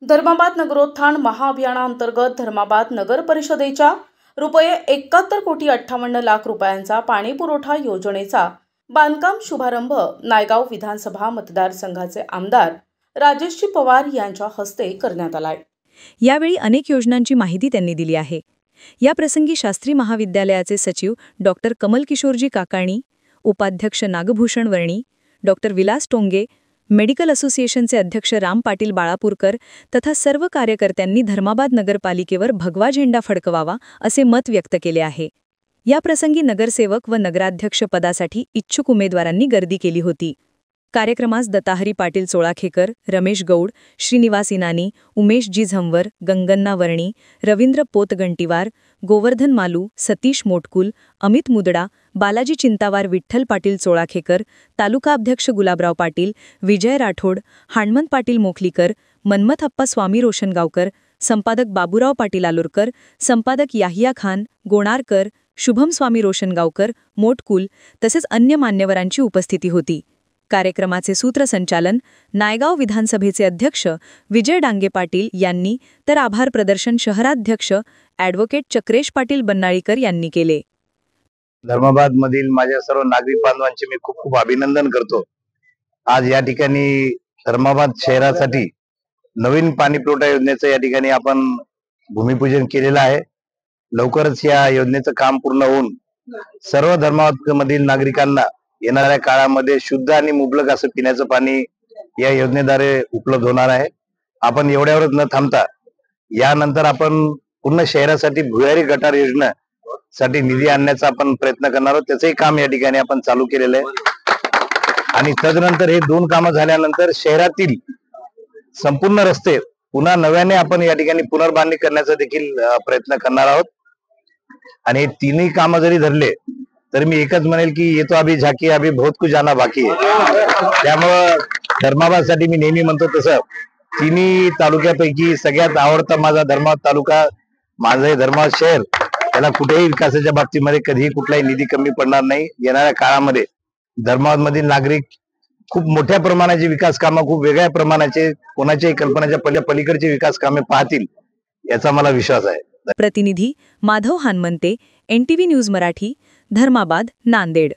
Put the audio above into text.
धर्माबाद नगरोत्थान महाअभियानांतर्गत धर्माबाद नगर परिषदेच्या रुपये 71,58,00,000 रुपयांचा पाणी पुरवठा योजनेचा बांधकाम शुभारंभ नायगाव विधानसभा मतदारसंघाचे आमदार राजेशजी पवार यांच्या हस्ते करण्यात आला आहे। यावेळी अनेक योजनांची माहिती त्यांनी दिली आहे। या प्रसंगी शास्त्री महाविद्यालयाचे सचिव डॉक्टर कमल किशोरजी काकाणी, उपाध्यक्ष नागभूषण वर्णी, डॉक्टर विलास टोंगे, मेडिकल असोसिएशनचे अध्यक्ष राम पाटील बाळापूरकर तथा सर्व कार्यकर्त्यांनी धर्माबाद नगरपालिकेवर भगवा झेंडा फडकवावा असे मत व्यक्त केले आहे। या प्रसंगी नगरसेवक व नगराध्यक्ष पदासाठी इच्छुक उमेदवारांनी गर्दी केली होती। कार्यक्रमास दत्ताहरी पाटील चोळाखेकर, रमेश गौड, श्रीनिवास इनानी, उमेश जी झंवर, गंगन्ना वर्णी, रवींद्र पोतगंटीवार, गोवर्धन मालू, सतीश मोटकुल, अमित मुदडा, बालाजी चिंतावार, विठ्ठल पाटील चोळाखेकर, तालुका अध्यक्ष गुलाबराव पाटील, विजय राठोड, हाणमंत पाटील मोखलीकर, मनमथप्पा स्वामी रोशनगावकर, संपादक बाबूराव पाटील आलोरकर, संपादक याहिया खान, गोणारकर, शुभम स्वामी रोशनगावकर, मोटकुल तसेच अन्य मान्यवरांची उपस्थिती होती। कार्यक्रमाचे सूत्रसंचालन नायगाव विधानसभेचे अध्यक्ष विजय डांगे पाटील यांनी तर आभार प्रदर्शन शहराध्यक्ष ॲडव्होकेट चक्रेश पाटील बन्नाळीकर यांनी केले। धर्माबाद मधील माझ्या सर्व नागरिक बांधवांचे मी खूप खूप अभिनंदन करतो। आज या ठिकाणी धर्माबाद शहरासाठी नवीन पाणी पुरवठा योजनेचं या ठिकाणी आपण भूमिपूजन केलेलं आहे। लवकरच या योजनेचं काम पूर्ण होऊन सर्व धर्माबाद मधील नागरिकांना येणाऱ्या काळामध्ये शुद्ध आणि मुबलक असं पिण्याचं पाणी या योजनेद्वारे उपलब्ध होणार आहे। आपण एवढ्यावरच न थांबता यानंतर आपण पूर्ण शहरासाठी भुयारी गटार योजना साठी निधी आणण्याचा आपण प्रयत्न करणार आहोत। त्याचंही काम या ठिकाणी आपण चालू केलेलं आहे आणि तदनंतर हे दोन कामं झाल्यानंतर शहरातील संपूर्ण रस्ते पुन्हा नव्याने आपण या ठिकाणी पुनर्बांधणी करण्याचा देखील प्रयत्न करणार आहोत। आणि हे तिन्ही कामं जरी धरले तर मी एकच म्हणेल की ये तो अभी झाकी अभी बहुत कुछ आना बाकी आहे। त्यामुळं धर्माबादसाठी मी नेहमी म्हणतो तसं तिन्ही तालुक्यापैकी सगळ्यात आवडता माझा धर्माबाद तालुका, माझं हे धर्माबाद शहर, त्याला कुठेही विकासाच्या बाबतीमध्ये कधीही कुठलाही निधी कमी पडणार नाही। येणाऱ्या काळामध्ये धर्माबाद मधील नागरिक खूप मोठ्या प्रमाणाचे विकास कामं, खूप वेगळ्या प्रमाणाचे, कोणाच्याही कल्पनाच्या पलीकडचे विकास कामे पाहतील याचा मला विश्वास आहे। प्रतिनिधी माधव हानमंते, NTV न्यूज मराठी, धर्माबाद, नांदेड।